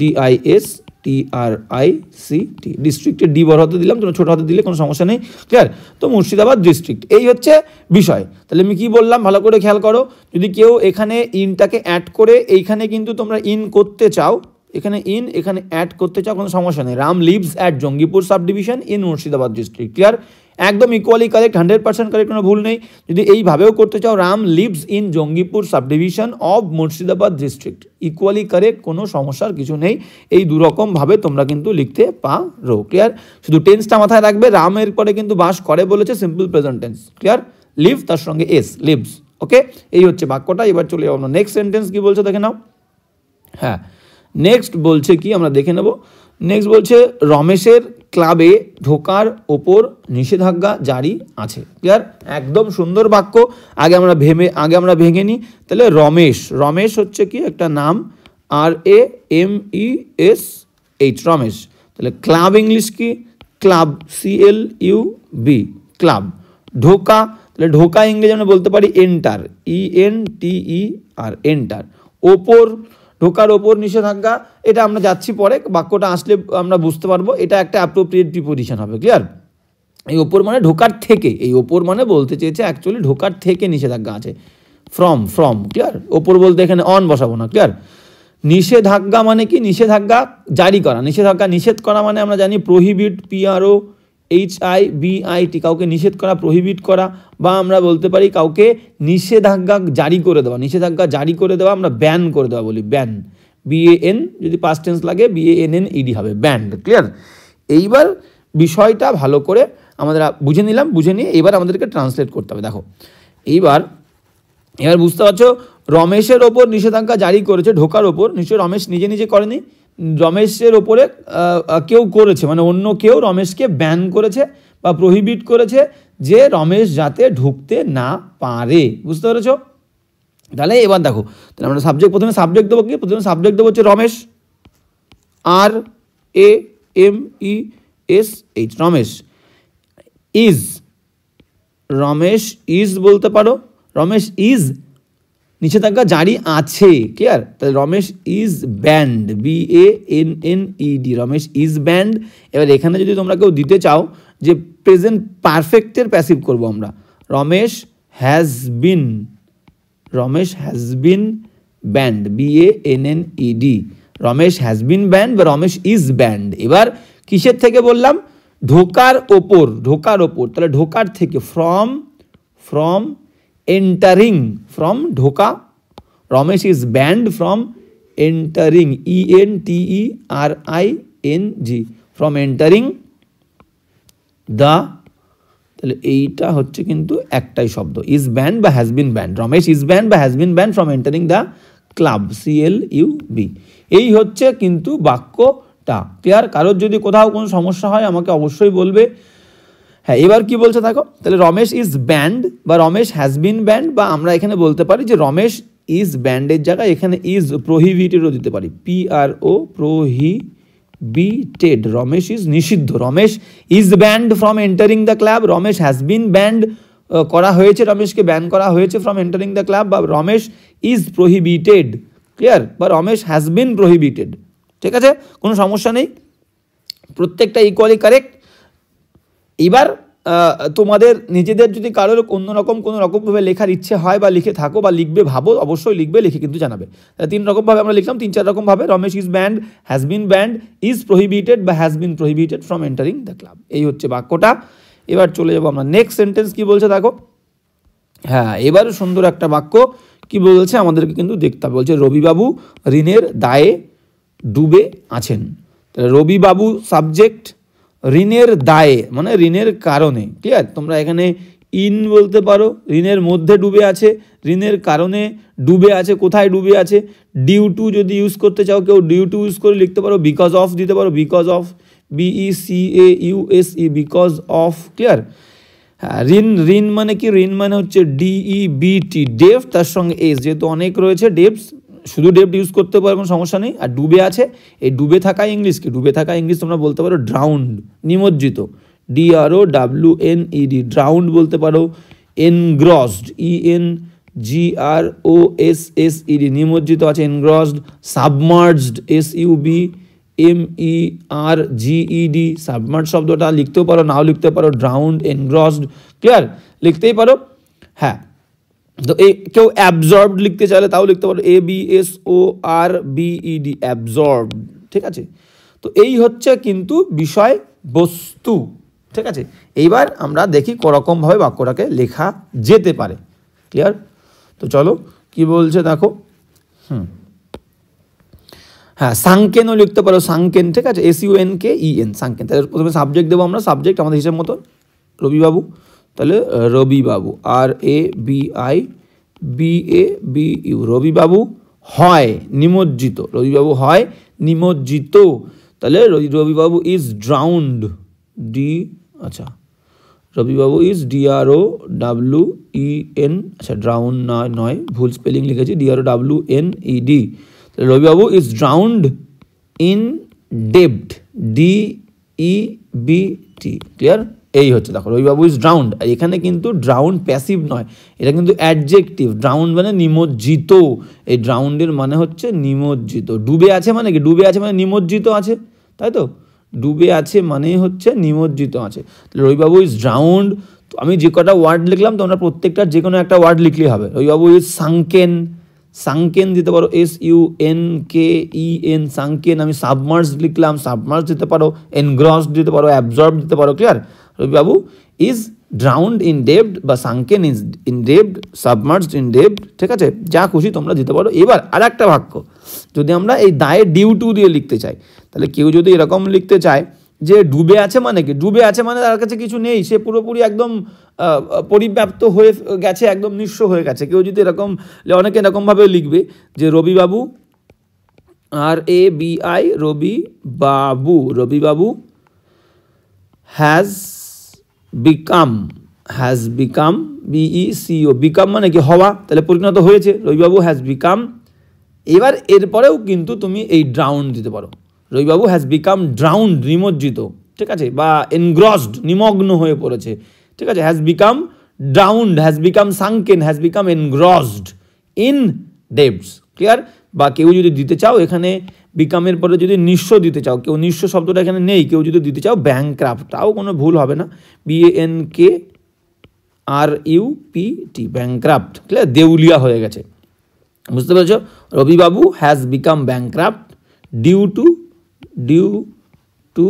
DISTRICT ডিস্ট্রিক্টের ডি বড় হাতে দিলাম, তোমরা ছোট হাতে দিলে কোনো সমস্যা নেই। ক্লিয়ার? তো মুর্শিদাবাদ ডিস্ট্রিক্ট, এই হচ্ছে বিষয়। তাহলে আমি কি বললাম ভালো করে খেয়াল করো, যদি কেউ এখানে ইনটাকে অ্যাড করে এইখানে কিন্তু তোমরা ইন করতে চাও, এখানে ইন, এখানে অ্যাড করতে চাও, কোনো সমস্যা নেই। Ram lives at Jangipur sub division in Murshidabad district. Clear? একদম ইকুয়ালি কারেক্ট, 100% কারেক্ট, কোনো ভুল নেই। যদি এইভাবেও করতে চাও, Ram lives in Jangipur sub division of Murshidabad district, equally correct, কোনো সমস্যার কিছু নেই। এই দুরকমভাবে তোমরা কিন্তু লিখতে পারো। ক্লিয়ার? শুধু টেন্সটা মাথায় রাখবে, রামের পরে কিন্তু বাস করে বলেছে, simple present tense. Clear? Live তার সঙ্গে এস, লিভস। ওকে, এই হচ্ছে বাক্যটা। এবার চলে যাবো আমরা নেক্সট সেন্টেন্স, কি বলছে দেখে নাও। হ্যাঁ, নেক্সট বলছে কি আমরা দেখে নেব। নেক্সট বলছে রমেশের ক্লাবে ঢোকার ওপর নিষেধাজ্ঞা জারি আছে। ক্লিয়ার? একদম সুন্দর বাক্য। আগে আমরা ভেঙে নিই। তাহলে রমেশ হচ্ছে কি একটা নাম, RAMESH, রমেশ। তাহলে ক্লাব ইংলিশ কি? Club, CLUB, club. ঢোকা, তাহলে ঢোকা ইংরেজি আমরা বলতে পারি এন্টার, ENTER, এন্টার। ওপর, ঢোকার ওপর নিষেধাজ্ঞা, এটা আমরা যাচ্ছি পরে, বাক্যটা আসলে আমরা বুঝতে পারবো, এটা একটা অ্যাপ্রোপ্রিয়েট প্রিপোজিশন হবে। ক্লিয়ার? এই ওপর মানে ঢোকার থেকে, এই ওপর মানে বলতে চেয়েছে অ্যাকচুয়ালি ঢোকার থেকে নিষেধাজ্ঞা আছে, ফ্রম। ক্লিয়ার? ওপর বলতে এখানে অন বসাবো না। ক্লিয়ার? নিষেধাজ্ঞা মানে কি? নিষেধাজ্ঞা জারি করা, নিষেধাজ্ঞা নিষেধ করা মানে আমরা জানি প্রহিবিট, PROHIBIT, কাউকে নিষেধ করা, প্রহিবিট করা, বা আমরা বলতে পারি কাউকে নিষেধাজ্ঞা জারি করে দেওয়া, নিষেধাজ্ঞা জারি করে দেওয়া আমরা ব্যান করে দেওয়া বলি, ব্যান, BAN, যদি পাস্ট টেন্স লাগে BANNED হবে, ব্যান্ড। ক্লিয়ার? এইবার বিষয়টা ভালো করে আমাদের বুঝে নিলাম, বুঝে নিয়ে এবার আমাদেরকে ট্রান্সলেট করতে হবে। দেখো এইবার বুঝতে পারছো, রমেশের ওপর নিষেধাজ্ঞা জারি করেছে ঢোকার ওপর, নিশ্চয়ই রমেশ নিজে করেনি, রমেশের ওপরে কেউ করেছে, মানে অন্য কেউ রমেশকে ব্যান করেছে বা প্রহিবিট করেছে যে রমেশ যাতে ঢুকতে না পারে। বুঝতে পেরেছ? তাহলে এবার দেখো, তাহলে আমরা প্রথমে সাবজেক্ট দেবো কি, প্রথমে সাবজেক্ট দেবো হচ্ছে Ramesh, RAMESH, Ramesh. Is, Ramesh is বলতে পারো, রমেশ ইজ নিচে থাকা জারি আছে, ক্লিয়ার? তাহলে Ramesh is band, BANNED, Ramesh is band. এবার এখানে যদি তোমরা কেউ দিতে চাও যে প্রেজেন্ট পারফেক্টের প্যাসিভ করব আমরা, Ramesh has been, Ramesh has been band, BANNED, Ramesh has been band বা রমেশ ইজ ব্যান্ড। এবার কিসের থেকে বললাম? ঢোকার ওপর, ঢোকার ওপর, তাহলে ঢোকার থেকে, ফ্রম এন্টারিং, ফ্রম ঢোকা, Ramesh is banned from entering, ENTERING, from entering the, তাহলে এইটা হচ্ছে কিন্তু একটাই শব্দ, ইজ ব্যান্ড বা has been banned, Ramesh is banned বা has been banned from entering the club, CLUB। এই হচ্ছে কিন্তু বাক্যটা, ক্লিয়ার? কারোর যদি কোথাও কোনো সমস্যা হয় আমাকে অবশ্যই বলবে। হ্যাঁ, এবার কি বলছে দেখো, তাহলে রমেশ ইজ ব্যান্ড বা রমেশ হ্যাজ বিন ব্যান্ড, বা আমরা এখানে বলতে পারি যে রমেশ ইজ ব্যান্ডের জায়গায় এখানে ইজ প্রোহিবিটেডও দিতে পারি, PRO, প্রোহিবিটেড, রমেশ ইজ নিষিদ্ধ, Ramesh is banned from entering the club, Ramesh has been band করা হয়েছে, রমেশকে ব্যান করা হয়েছে ফ্রম এন্টারিং দ্য ক্লাব, বা রমেশ ইজ প্রোহিবিটেড, ক্লিয়ার? বা রমেশ হ্যাজ বিন প্রোহিবিটেড, ঠিক আছে? কোনো সমস্যা নেই, প্রত্যেকটা ইকুয়ালি কারেক্ট। এবার তোমাদের নিজেদের যদি কারোর অন্যরকম কোনো রকমভাবে লেখার ইচ্ছে হয় বা লিখে থাকো বা লিখবে ভাবো, অবশ্যই লিখবে, লিখে কিন্তু জানাবে। 3 রকমভাবে আমরা লিখলাম, 3-4 রকমভাবে, Ramesh is banned, has been banned, is prohibited বা has been prohibited from entering the club. এই হচ্ছে বাক্যটা। এবার চলে যাবো আমরা নেক্সট সেন্টেন্স, কি বলছে দেখো। হ্যাঁ, এবার সুন্দর একটা বাক্য কি বলছে আমাদেরকে কিন্তু দেখতে হবে। বলছে রবিবাবু ঋণের দায়ে ডুবে আছেন। তাহলে রবিবাবু সাবজেক্ট, ঋণের দায়ে মানে ঋণের কারণে, ক্লিয়ার? তোমরা এখানে ইন বলতে পারো, ঋণের মধ্যে ডুবে আছে, ঋণের কারণে ডুবে আছে, কোথায় ডুবে আছে। ডিউ টু যদি ইউজ করতে চাও কেউ ডিউ টু ইউজ করে লিখতে পারো, বিকজ অফ দিতে পারো, because of, BECAUSE, because of, clear? হ্যাঁ, ঋণ মানে কি? ঋণ মানে হচ্ছে DEBT, ডেফ, তার সঙ্গে এস, যেহেতু অনেক রয়েছে ডেপস, শুধু ডেপ্ট ইউজ করতে পারো, কোনো সমস্যা নেই। আর ডুবে আছে, এই ডুবে থাকা ইংলিশ কি? ডুবে থাকা ইংলিশ তোমরা বলতে পারো ড্রাউন্ড, নিমজ্জিত, DROWNED, ড্রাউন্ড বলতে পারো। এনগ্রসড, ENGROSSED, নিমজ্জিত আছে, এনগ্রসড। সাবমার্জড, SUBMERGED, সাবমার্জ শব্দটা লিখতেও পারো, নাও লিখতে পারো, ড্রাউন্ড, এনগ্রসড, ক্লিয়ার? লিখতেই পারো। হ্যাঁ, তো এই কেউ অ্যাবজর্বড লিখতে চাইলে তাও লিখতে পারো, ABSORBED, অ্যাবজর্বড, ঠিক আছে? তো এই হচ্ছে কিন্তু বিষয় বস্তু, ঠিক আছে? এইবার আমরা দেখি কোরকমভাবে বাক্যটাকে লেখা যেতে পারে, ক্লিয়ার? তো চলো কি বলছে দেখো। হ্যাঁ, সাংকেনও লিখতে পারো, সাংকেন, ঠিক আছে? SUNKEN, সাংকেন। তাহলে প্রথমে সাবজেক্ট দেবো আমরা, সাবজেক্ট আমাদের হিসেব মতো রবিবাবু, তাহলে রবিবাবু, RABIBABU, রবিবাবু হয় নিমজ্জিত, রবিবাবু হয় নিমজ্জিত। তাহলে রবিবাবু ইজ ড্রাউন্ড, আচ্ছা, রবিবাবু ইজ DROWEN, আচ্ছা ড্রাউন্ড নয়, ভুল স্পেলিং লিখেছি, DROWNED। তাহলে রবিবাবু ইজ ড্রাউন্ড ইন ডেব্ট, DEBT, ক্লিয়ার? এই হচ্ছে দেখো, রবিবাবু ইজ ড্রাউন্ড। আর এখানে কিন্তু ড্রাউন্ড প্যাসিভ নয়, এটা কিন্তু অ্যাডজেক্টিভ। ড্রাউন্ড মানে নিমজ্জিত, এই ড্রাউন্ডের মানে হচ্ছে নিমজ্জিত। ডুবে আছে মানে কি? ডুবে আছে মানে নিমজ্জিত আছে, তাই তো? ডুবে আছে মানে হচ্ছে নিমজ্জিত আছে। তাহলে রবিবাবু ইজ ড্রাউন্ড। তো আমি যে কটা ওয়ার্ড লিখলাম তোমরা প্রত্যেকটার যে কোনো একটা ওয়ার্ড লিখলেই হবে। রবিবাবু ইজ সাংকেন, সাংকেন দিতে পারো, SUNKEN, সাংকেন। আমি সাবমার্জ লিখলাম, সাবমার্জ দিতে পারো, এনগ্রসড দিতে পারো, অ্যাবজর্ব দিতে পারো, ক্লিয়ার? রবিবাবু ইজ ড্রাউন্ড ইন ডেব্ট বা সাংকেন ইজ ইন ডেব্ট, সাবমার্জড ইন ডেব্ট, ঠিক আছে? যা খুশি তোমরা দিতে পারো। এবার আর একটা বাক্য যদি আমরা এই দায়ে ডিউ টু দিয়ে লিখতে চাই, তাহলে কেউ যদি এরকম লিখতে চায় যে ডুবে আছে মানে কি? ডুবে আছে মানে তার কাছে কিছু নেই, সে পুরোপুরি একদম পরিব্যাপ্ত হয়ে গেছে, একদম নিঃস্ব হয়ে গেছে। কেউ যদি এরকম, অনেকে এরকমভাবে লিখবে যে Rabibabu, RABI, Rabibabu, Rabibabu has become, BECO, become মানে কি হওয়া, তাহলে পরিণত হয়েছে, রবিবাবু হ্যাজ বিকাম। এবার এরপরেও কিন্তু তুমি এই ড্রাউন্ড দিতে পারো, রবিবাবু হ্যাজ বিকাম ড্রাউন্ড, নিমজ্জিত, ঠিক আছে, বা এনগ্রসড, নিমগ্ন হয়ে পড়েছে, ঠিক আছে, has become drowned, has become sunken, has become engrossed in debts, clear. বা কেউ যদি দিতে চাও এখানে বিকামের পরে যদি নিঃস্ব দিতে চাও, কেউ নিঃস্ব শব্দটা এখানে নেই, কেউ যদি দিতে চাও ব্যাংক্রাফট, তাও কোনো ভুল হবে না, BANKRUPT, ব্যাংক্রাফট, ক্লিয়ার, দেউলিয়া হয়ে গেছে, বুঝতে পেরেছ। Rabibabu has become bankrupt due to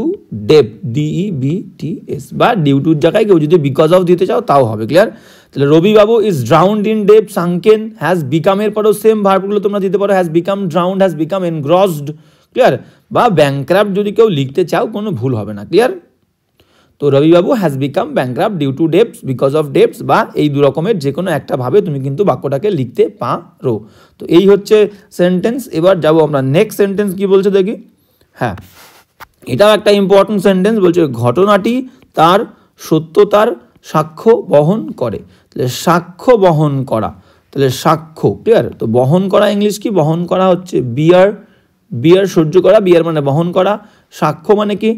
debt, DEBTS, বা ডিউ টুর জায়গায় কেউ যদি বিকজ অফ দিতে চাও তাও হবে, ক্লিয়ার। তাহলে Rabibabu is drowned in debt, sunken, has বিকামের পরেও সেম ভার্বগুলো তোমরা দিতে পারো, has become drowned, has become engrossed, clear, বা ব্যাংক্রাফট যদি কেউ লিখতে চাও কোনো ভুল হবে না, ক্লিয়ার। তো Rabibabu has become bankrupt due to debts, because of debts, বা এই দু রকমের যে কোনো একটা ভাবে তুমি কিন্তু বাক্যটাকে লিখতে পারো। তো এই হচ্ছে সেন্টেন্স। এবার যাবো আমরা নেক্সট সেন্টেন্স কি বলছে দেখি। হ্যাঁ, এটাও একটা ইম্পর্টেন্ট সেন্টেন্স, বলছে ঘটনাটি তার সত্যতার সাক্ষ্য বহন করে। তাহলে সাক্ষ্য বহন করা, তাহলে সাক্ষ্য, ক্লিয়ার। তো বহন করা ইংলিশ কি? বহন করা হচ্ছে বিয়ার, বিয়ার সহ্য করা, বিয়ার মানে বহন করা, সাক্ষ্য মানে কি?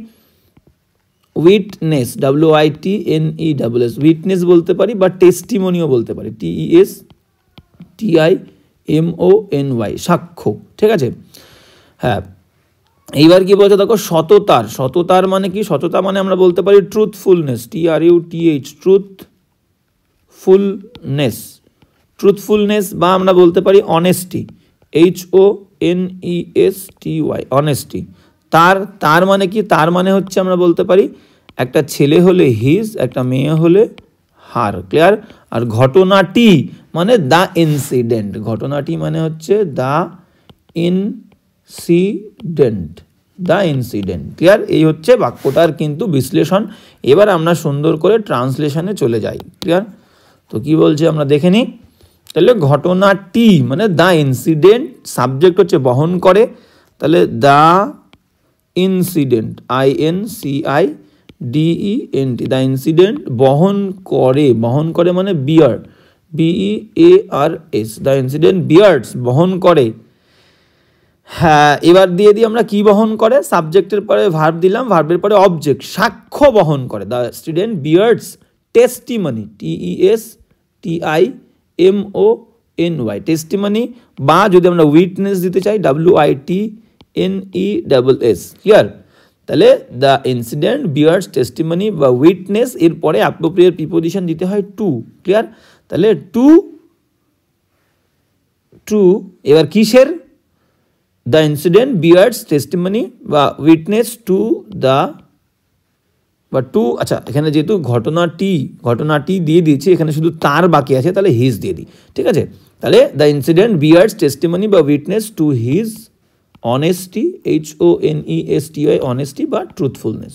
উইটনেস, WITNESS, উইটনেস বলতে পারি, বা টেস্টিমনিও বলতে পারি, TESTIMONY, সাক্ষ্য, ঠিক আছে। হ্যাঁ, এইবার কি বলছে দেখো, সততার, সততার মানে কি? সততা মানে আমরা বলতে পারি ট্রুথফুলনেস, TRUTH, ট্রুথফুলনেস, ট্রুথফুলনেস, বা আমরা বলতে পারি অনেস্টি, HONESTY, অনেস্টি। তার মানে কি? তার মানে হচ্ছে আমরা বলতে পারি একটা ছেলে হলে হিজ, একটা মেয়ে হলে হার, ক্লিয়ার। আর ঘটনাটি মানে দ্য ইনসিডেন্ট, ঘটনাটি মানে হচ্ছে the incident, the incident, clear. এই হচ্ছে বাক্যটার কিন্তু বিশ্লেষণ। এবার আমরা সুন্দর করে ট্রান্সলেশনে চলে যাই, ক্লিয়ার। তো কি বলছে আমরা দেখে নিই। তাহলে ঘটনাটি মানে দ্য ইনসিডেন্ট, সাবজেক্ট হচ্ছে বহন করে, তাহলে the incident, INCIDENT, the incident বহন করে, বহন করে মানে বিয়ার, BEARS, দ্য ইনসিডেন্ট বিয়ার্স, বহন করে। হ্যাঁ, এবার দিয়ে দিই আমরা কি বহন করে, সাবজেক্টের পরে ভার্ব দিলাম, ভার্বের পরে অবজেক্ট, সাক্ষ্য বহন করে, the student bears testimony, TESTIMONY, testimony, বা যদি আমরা উইটনেস দিতে চাই, WITNESS, ক্লিয়ার। তাহলে দ্য ইনসিডেন্ট বিয়ার্স টেস্টিমনি বা উইটনেস, এরপরে অ্যাপ্রোপ্রিয়েট প্রিপোজিশন দিতে হয় টু, ক্লিয়ার। তাহলে টু, এবার কিসের? দ্য ইনসিডেন্ট বিয়ার্স টেস্টিমনি বা উইটনেস টু দ্য, বা টু, আচ্ছা এখানে যেহেতু ঘটনাটি দিয়ে দিয়েছি, এখানে শুধু তার বাকি আছে, তাহলে হিজ দিয়ে দিই, ঠিক আছে। তাহলে দ্য ইনসিডেন্ট বিয়ার্স টেস্টিমনি বা witness to his honesty, HONESTY, honesty বা ট্রুথফুলনেস,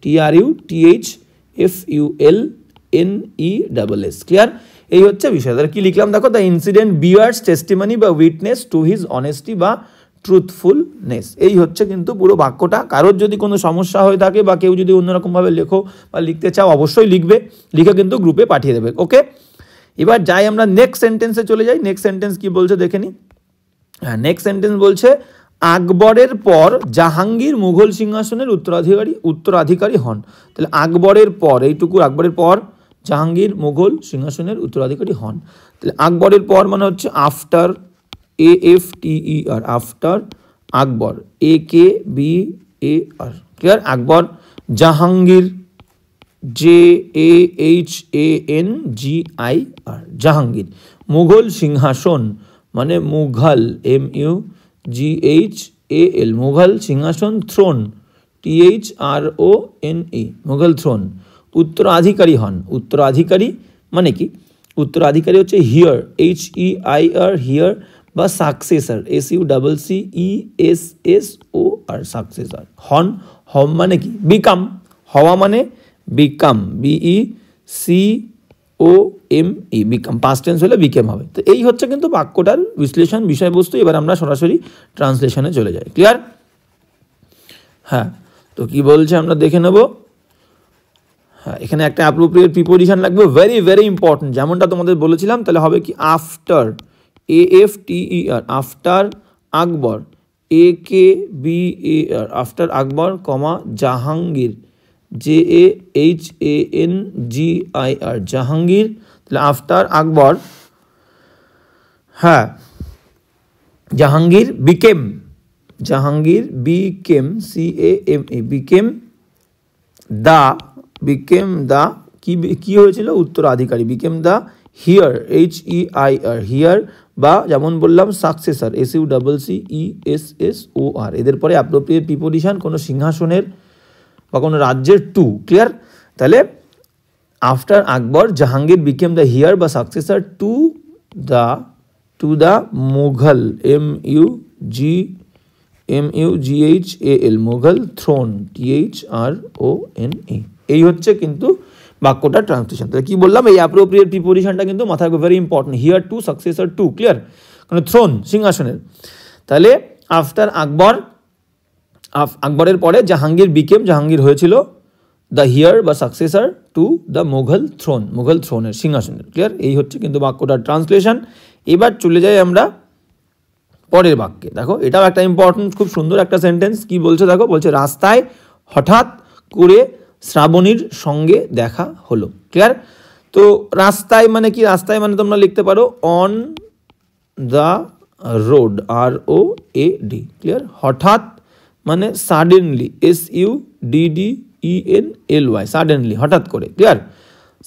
TRUTHFULNESS, ক্লিয়ার। এই হচ্ছে বিষয়। তাহলে কি লিখলাম দেখো, দ্য ইনসিডেন্ট বিয়ার্স টেস্টিমনি বা উইটনেস টু হিজ অনেস্টি বা ট্রুথফুলনেস। এই হচ্ছে কিন্তু পুরো বাক্যটা। কারোর যদি কোনো সমস্যা হয়ে থাকে বা কেউ যদি অন্যরকমভাবে লেখো বা লিখতে চাও, অবশ্যই লিখবে, লিখে কিন্তু গ্রুপে পাঠিয়ে দেবে, ওকে। এবার যাই আমরা নেক্সট সেন্টেন্সে চলে যাই। নেক্সট সেন্টেন্স কি বলছে দেখে নি। হ্যাঁ, নেক্সট সেন্টেন্স বলছে আকবরের পর জাহাঙ্গীর মুঘল সিংহাসনের উত্তরাধিকারী হন। তাহলে আকবরের পর, এইটুকু আকবরের পর জাহাঙ্গীর মুঘল সিংহাসনের উত্তরাধিকারী হন। তাহলে আকবরের পর মানে হচ্ছে after, AFTER, after Akbar, AKBAR, clear. আকবর, জাহাঙ্গীর, JAHANGIR, জাহাঙ্গীর। মুঘল সিংহাসন মানে মুঘল, MUGHAL, মুঘল সিংহাসন, থ্রোন, THRONE, মুঘল থ্রোন। উত্তরাধিকারী হন, উত্তরাধিকারী মানে কি? উত্তরাধিকারী হচ্ছে হিয়ার, HEIR, হিয়ার, বা সাকসেসর, SUCCESSOR, সাকসেসর। হন, হম মানে কি? বিকাম, হওয়া মানে become, BECOME, become, past tense হলে বিকেম হবে। তো এই হচ্ছে কিন্তু বাক্যটার বিশ্লেষণ, বিষয়বস্তু। এবার আমরা সরাসরি ট্রান্সলেশনে চলে যাই, ক্লিয়ার। হ্যাঁ, তো কি বলছে আমরা দেখে নেব। হ্যাঁ, এখানে একটা অ্যাপ্রোপ্রিয়েট প্রিপোজিশন লাগবে, ভেরি ভেরি ইম্পর্টেন্ট, যেমনটা তোমাদের বলেছিলাম। তাহলে হবে কি after, AFTER, after Akbar, AKBAR, after Akbar comma Jahangir, JAHANGIR, Jahangir. তাহলে আফটার আকবর, হ্যাঁ, Jahangir became, Jahangir became, CAME, became the কি হয়েছিল, উত্তরাধিকারী, became the heir, HEIR, heir, বা যেমন বললাম সাকসেসর, SUCCESSOR, এদের পরে অ্যাপ্রোপ্রিয়েট প্রিপোজিশন কোনো সিংহাসনের বা কোনো রাজ্যের টু। ক্লিয়ার? তাহলে after Akbar Jahangir became the heir বা successor to the Mughal, MUGHAL, Mughal throne, THRONE। এই হচ্ছে কিন্তু বাক্যটার ট্রান্সলেশন। তাহলে কি বললাম, এই অ্যাপ্রোপ্রিয়েট প্রিপোজিশনটা কিন্তু মাথায় রাখবে, very important, here to, successor to. Clear? মানে থ্রোন, সিংহাসনের। তাহলে আফটার আকবর, আকবরের পরে জাহাঙ্গীর বিকেম, জাহাঙ্গীর হয়েছিল দ্য হিয়ার বা successor to the Mughal throne, Mughal থ্রোনের, সিংহাসনের। ক্লিয়ার? এই হচ্ছে কিন্তু বাক্যটার ট্রান্সলেশন। এবার চলে যাই আমরা পরের বাক্যে। দেখো, এটাও একটা ইম্পর্টেন্ট, খুব সুন্দর একটা সেন্টেন্স। কি বলছে দেখো, বলছে রাস্তায় হঠাৎ করে শ্রাবণীর সঙ্গে দেখা হলো। ক্লিয়ার? তো রাস্তায় মানে কি, রাস্তায় মানে তোমরা লিখতে পারো on the road, ROAD। Clear? হঠাৎ মানে সাডেনলি, SUDDENLY, সাডেনলি, হঠাৎ করে। ক্লিয়ার?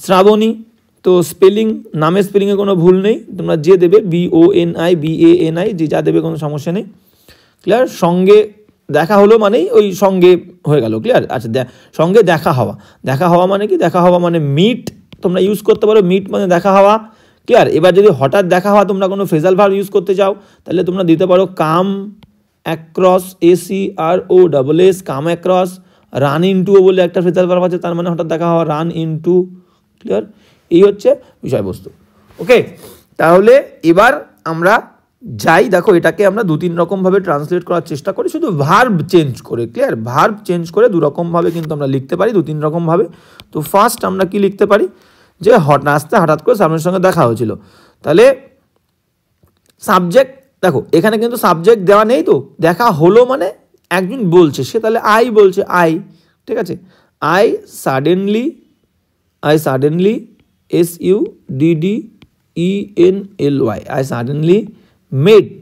শ্রাবণী, তো স্পেলিং, নামের স্পেলিংয়ে কোনো ভুল নেই, তোমরা যে দেবে BONI, যে যা দেবে কোনো সমস্যা নেই। ক্লিয়ার? সঙ্গে দেখা হলো মানেই ওই সঙ্গে হয়ে গেল। ক্লিয়ার? আচ্ছা, সঙ্গে দেখা হওয়া, দেখা হওয়া মানে কি, দেখা হওয়া মানে মিট, তোমরা ইউজ করতে পারো, মিট মানে দেখা হওয়া। ক্লিয়ার? এবার যদি হঠাৎ দেখা হওয়া তোমরা কোনো ফ্রেজাল ভার্ব ইউজ করতে চাও, তাহলে তোমরা দিতে পারো come across, ACROSS, come across. Run into বলে একটা ফ্রেজাল ভার্ব আছে, তার মানে হঠাৎ দেখা হওয়া, রান ইনটু। ক্লিয়ার? এই হচ্ছে বিষয়বস্তু। ওকে, তাহলে এবার আমরা যাই। দেখো, এটাকে আমরা 2-3 রকমভাবে ট্রান্সলেট করার চেষ্টা করি, শুধু ভার্ব চেঞ্জ করে। ক্লিয়ার? ভার্ব চেঞ্জ করে 2 রকমভাবে কিন্তু আমরা লিখতে পারি, 2-3 রকমভাবে। তো ফার্স্ট আমরা কি লিখতে পারি, যে রাস্তায় হঠাৎ করে সামনের সঙ্গে দেখা হয়েছিল। তাহলে সাবজেক্ট, দেখো এখানে কিন্তু সাবজেক্ট দেওয়া নেই, তো দেখা হলো মানে একজন বলছে, সে তাহলে আই বলছে, আই। ঠিক আছে? I suddenly, SUDDENLY, I suddenly met,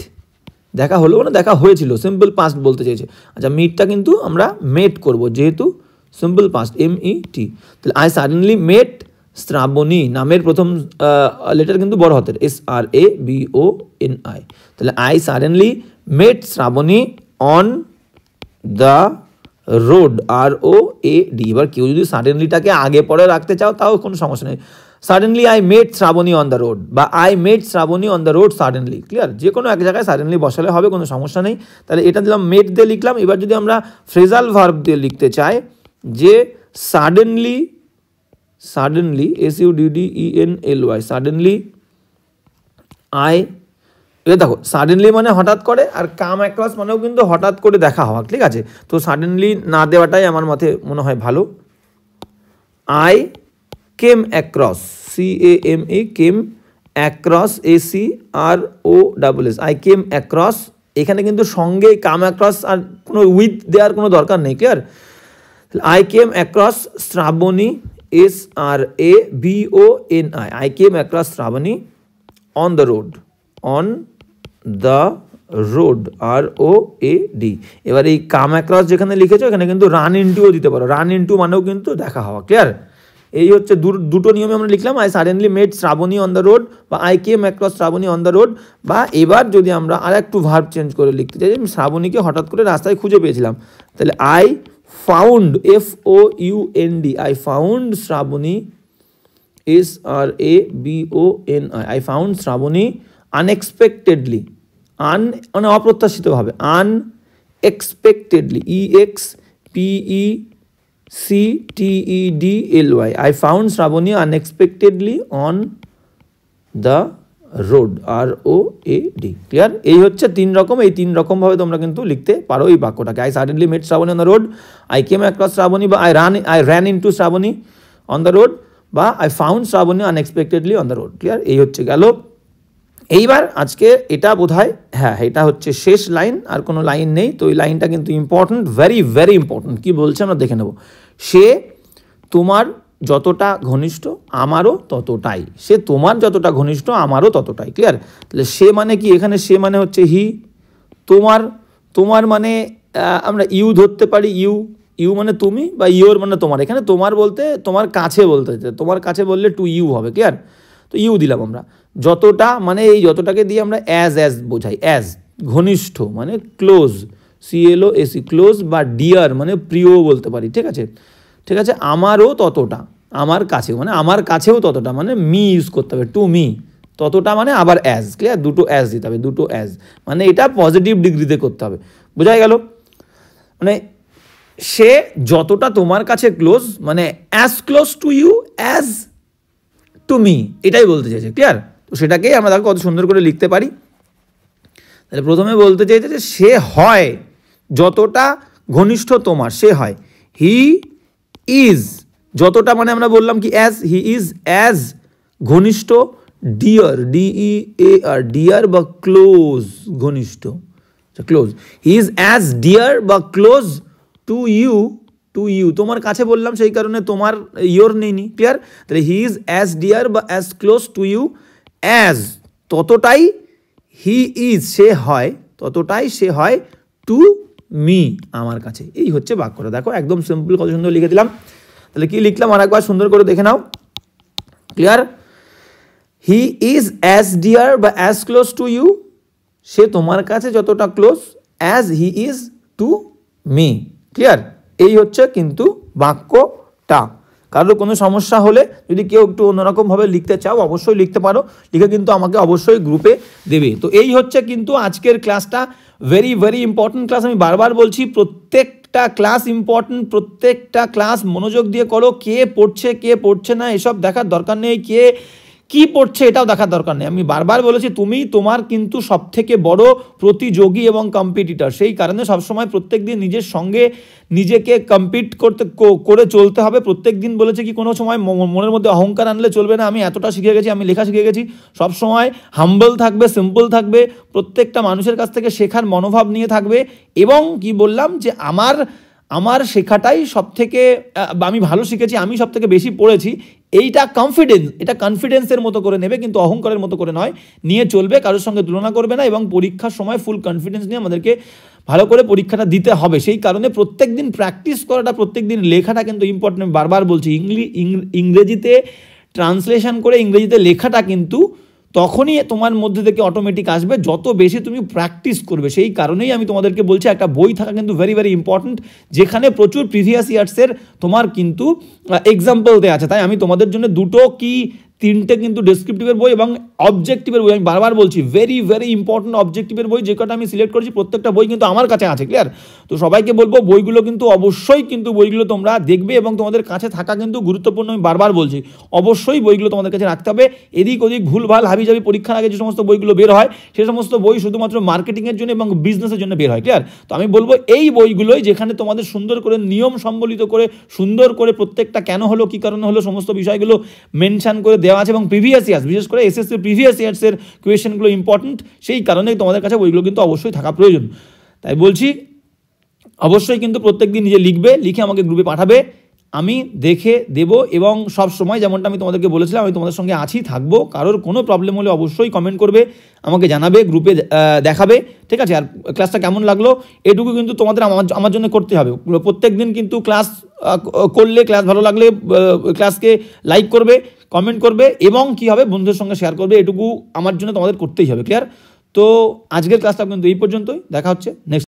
দেখা হলো মানে দেখা হয়েছিল, সিম্পল পাস্ট বলতে চেয়েছে। আচ্ছা, মিটটা কিন্তু আমরা মেট করব, যেহেতু সিম্পল পাস্ট, MET। তাহলে আই সাডেনলি মেট শ্রাবণী, নামের প্রথম লেটার কিন্তু বড় হাতের, SRABONI। তাহলে I suddenly met Shrabani on the road, ROAD। এবার কেউ যদি সাডেনলিটাকে আগে পরে রাখতে চাও তাও কোনো সমস্যা নেই, suddenly I met Shrabani on the road, বা I met Shrabani on the road suddenly. Clear? যে কোনো এক জায়গায় সাডেনলি বসালে হবে, কোনো সমস্যা নেই। তাহলে এটা দিলাম, মেট দিয়ে লিখলাম। এবার যদি আমরা ফ্রেজাল ভার্ব দিয়ে লিখতে চাই, যে সাডেনলি, SUDDENLY, সাডেনলি আই, এবার দেখো সাডেনলি মানে হঠাৎ করে, আর কাম অ্যাক্রস মানেও কিন্তু হঠাৎ করে দেখা হওয়া। ঠিক আছে? তো সাডেনলি না দেওয়াটাই আমার মনে হয় ভালো। I came across, CAME, came across, ACROSS, I came across. এখানে কিন্তু সঙ্গে কাম অ্যাক্রস আর কোনো উইথ দেওয়ার কোনো দরকার নেই। Clear? I came across Sraboni, SRABONI, I came across Shrabani on the road, on the road, ROAD। এবার এই কাম অ্যাক্রস যেখানে লিখেছো এখানে কিন্তু রান ইনটুও দিতে পারো, রান ইনটু মানেও কিন্তু দেখা হওয়া। ক্লিয়ার? এই হচ্ছে দুটো নিয়মে আমরা লিখলাম, I suddenly met Shrabani on the road, বা I came across Shrabani on the road. বা এবার যদি আমরা আর একটু ভার্ব চেঞ্জ করে লিখতে চাই, আমি শ্রাবণীকে হঠাৎ করে রাস্তায় খুঁজে পেয়েছিলাম, তাহলে I found, FOUND, I found Sraboni, SRABONI, I found Shrabani unexpectedly, মানে অপ্রত্যাশিতভাবে, unexpectedly, EXPECTEDLY, I found Shrabani unexpectedly on the road, ROAD। Clear? এই হচ্ছে 3 রকম, এই 3 রকমভাবে তোমরা কিন্তু লিখতে পারো এই বাক্যটাকে। I suddenly met Shrabani on the road, I came across Srabani, বা I ran into Srabani on the road, বা I found Shrabani unexpectedly on the road. Clear? এই হচ্ছে গেল। এইবার আজকে এটা বোধহয়, হ্যাঁ এটা হচ্ছে শেষ লাইন, আর কোনো লাইন নেই। তো এই লাইনটা কিন্তু ইম্পর্টেন্ট, ভেরি ভেরি ইম্পর্টেন্ট। কী বলছে আমরা দেখে নেব। সে তোমার যতটা ঘনিষ্ঠ আমারও ততটাই। সে তোমার যতটা ঘনিষ্ঠ আমারও ততটাই। ক্লিয়ার? তাহলে সে মানে কি? এখানে সে মানে হচ্ছে হি। তোমার মানে আমরা ইউ ধরতে পারি। ইউ মানে তুমি, বা ইউর মানে তোমার। এখানে তোমার বলতে তোমার কাছে বলতে, তোমার কাছে বললে টু ইউ হবে। ক্লিয়ার? তো ইউ দিলাম আমরা। যতটা মানে এই যতটাকে দিয়ে আমরা অ্যাজ বোঝাই। অ্যাজ ঘনিষ্ঠ মানে ক্লোজ, CLOSE ক্লোজ, বা ডিয়ার মানে প্রিয় বলতে পারি। ঠিক আছে? ঠিক আছে। আমারও ততটা, আমার কাছেও মানে আমার কাছেও ততটা মানে মি ইউজ করতে হবে, টু মি। ততটা মানে আবার অ্যাজ। ক্লিয়ার? দুটো অ্যাজ দিতে হবে, দুটো অ্যাজ মানে এটা পজিটিভ ডিগ্রিতে করতে হবে। বোঝা গেল? মানে সে যতটা তোমার কাছে ক্লোজ, মানে as close to you as to me, এটাই বলতে চাইছে। ক্লিয়ার? তো সেটাকেই আমরা দেখো কত সুন্দর করে লিখতে পারি। তাহলে প্রথমে বলতে চাইছে যে সে হয় যতটা ঘনিষ্ঠ তোমার, সে হয়। হি ইজ যতটা মানে আমরা বললাম কি অ্যাজ, হি ইজ অ্যাজ ঘনিষ্ঠ, ডিয়ার DEAR ডিয়ার বা ক্লোজ, ঘনিষ্ঠ close. He is as dear বা ক্লোজ টু ইউ তোমার কাছে বললাম সেই কারণে তোমার ইয়োর নেইনি। ক্লিয়ার? তাহলে হি ইজ অ্যাজ ডিয়ার বা as close to you as ততটাই হি ইজ সে হয়, ততটাই সে হয় টু মি আমার কাছে। এই হচ্ছে বাক্যটা। দেখো একদম সিম্পল, কত সুন্দর লিখে দিলাম। তাহলে কি লিখলাম আর একবার সুন্দর করে দেখে নাও। Clear? He is as dear বা অ্যাজ ক্লোজ টু ইউ, সে তোমার কাছে যতটা close, as he is to me. Clear? এই হচ্ছে কিন্তু বাক্যটা। কারোর কোনো সমস্যা হলে যদি কেউ একটু অন্যরকমভাবে লিখতে চাও অবশ্যই লিখতে পারো, লিখে কিন্তু আমাকে অবশ্যই গ্রুপে দেবে। তো এই হচ্ছে কিন্তু আজকের ক্লাসটা, ভেরি ভেরি ইম্পর্টেন্ট ক্লাস। আমি বারবার বলছি প্রত্যেকটা ক্লাস ইম্পর্টেন্ট, প্রত্যেকটা ক্লাস মনোযোগ দিয়ে করো। কে পড়ছে কে পড়ছে না এসব দেখার দরকার নেই, কে কি পড়ছে এটাও দেখার দরকার নেই। আমি বারবার বলেছি তুমি তোমার কিন্তু সবথেকে বড় প্রতিযোগী এবং কম্পিটিটর। সেই কারণে সবসময় প্রত্যেক দিন নিজের সঙ্গে নিজেকে কম্পিট করে চলতে হবে। প্রত্যেক দিন বলেছে কি কোনো সময় মনের মধ্যে অহংকার আনলে চলবে না। আমি এতটা শিখে গেছি, আমি লেখা শিখে গেছি। সবসময় হাম্বল থাকবে, সিম্পল থাকবে, প্রত্যেকটা মানুষের কাছ থেকে শেখার মনোভাব নিয়ে থাকবে। এবং কি বললাম যে আমার শেখাটাই সব থেকে আমি ভালো শিখেছি, আমি সব থেকে বেশি পড়েছি, এইটা কনফিডেন্স, এটা কনফিডেন্সের মতো করে নেবে, কিন্তু অহংকারের মতো করে নয়, নিয়ে চলবে। কারোর সঙ্গে তুলনা করবে না, এবং পরীক্ষার সময় ফুল কনফিডেন্স নিয়ে আমাদেরকে ভালো করে পরীক্ষাটা দিতে হবে। সেই কারণে প্রত্যেক দিন প্র্যাকটিস করাটা, প্রত্যেক দিন লেখাটা কিন্তু ইম্পর্টেন্ট। আমি বারবার বলছি ইংরেজিতে ট্রান্সলেশন করে ইংরেজিতে লেখাটা কিন্তু তখনই তোমার মধ্যে থেকে অটোমেটিক আসবে যত বেশি তুমি প্র্যাকটিস করবে। সেই কারণেই আমি তোমাদেরকে বলছি একটা বই থাকা কিন্তু ভেরি ভেরি ইম্পর্ট্যান্ট, যেখানে প্রচুর প্রিভিয়াস ইয়ার্সের তোমার কিন্তু এক্সাম্পল দেওয়া আছে। তাই আমি তোমাদের জন্য দুটো কি তিনটে কিন্তু ডেসক্রিপটিভের বই এবং অবজেক্টিভের বই, আমি বারবার বলছি ভেরি ভেরি ইম্পর্টেন্ট অবজেক্টিভের বই, যে কটা আমি সিলেক্ট করেছি প্রত্যেকটা বই কিন্তু আমার কাছে আছে। ক্লিয়ার? তো সবাইকে বলবো বইগুলো কিন্তু অবশ্যই কিন্তু বইগুলো তোমরা দেখবে, এবং তোমাদের কাছে থাকা কিন্তু গুরুত্বপূর্ণ। আমি বারবার বলছি অবশ্যই বইগুলো তোমাদের কাছে রাখতে হবে। এদিক ওদিক ভুলভাল হাবিজাবি পরীক্ষার আগে যে সমস্ত বইগুলো বের হয় সে সমস্ত বই শুধুমাত্র মার্কেটিংয়ের জন্য এবং বিজনেসের জন্য বের হয়। ক্লিয়ার? তো আমি বলবো এই বইগুলোই, যেখানে তোমাদের সুন্দর করে নিয়ম সম্বলিত করে সুন্দর করে প্রত্যেকটা কেন হলো কী কারণে হলো সমস্ত বিষয়গুলো মেনশন করে দেওয়া আছে, এবং প্রিভিয়াস ইয়ার্স বিশেষ করে SSC প্রিভিয়াস ইয়ার্সের কোয়েশ্চেনগুলো ইম্পর্টেন্ট। সেই কারণে তোমাদের কাছে বইগুলো কিন্তু অবশ্যই থাকা প্রয়োজন। তাই বলছি অবশ্যই কিন্তু প্রত্যেক দিন নিজে লিখবে, লিখে আমাকে গ্রুপে পাঠাবে, আমি দেখে দেব। এবং সব সময় যেমনটা আমি তোমাদেরকে বলেছিলাম আমি তোমাদের সঙ্গে আছি, থাকবো। কারোর কোনো প্রবলেম হলে অবশ্যই কমেন্ট করবে, আমাকে জানাবে, গ্রুপে দেখাবে। ঠিক আছে? আর ক্লাসটা কেমন লাগলো এটুকু কিন্তু তোমাদের আমার জন্য করতে হবে। প্রত্যেক দিন কিন্তু ক্লাস করলে, ক্লাস ভালো লাগলে ক্লাসকে লাইক করবে, কমেন্ট করবে, এবং কি হবে বন্ধুদের সঙ্গে শেয়ার করবে। এটুকু আমার জন্য তোমাদের করতেই হবে। ক্লিয়ার? তো আজকের ক্লাসটা কিন্তু এই পর্যন্তই, দেখা হচ্ছে নেক্সট।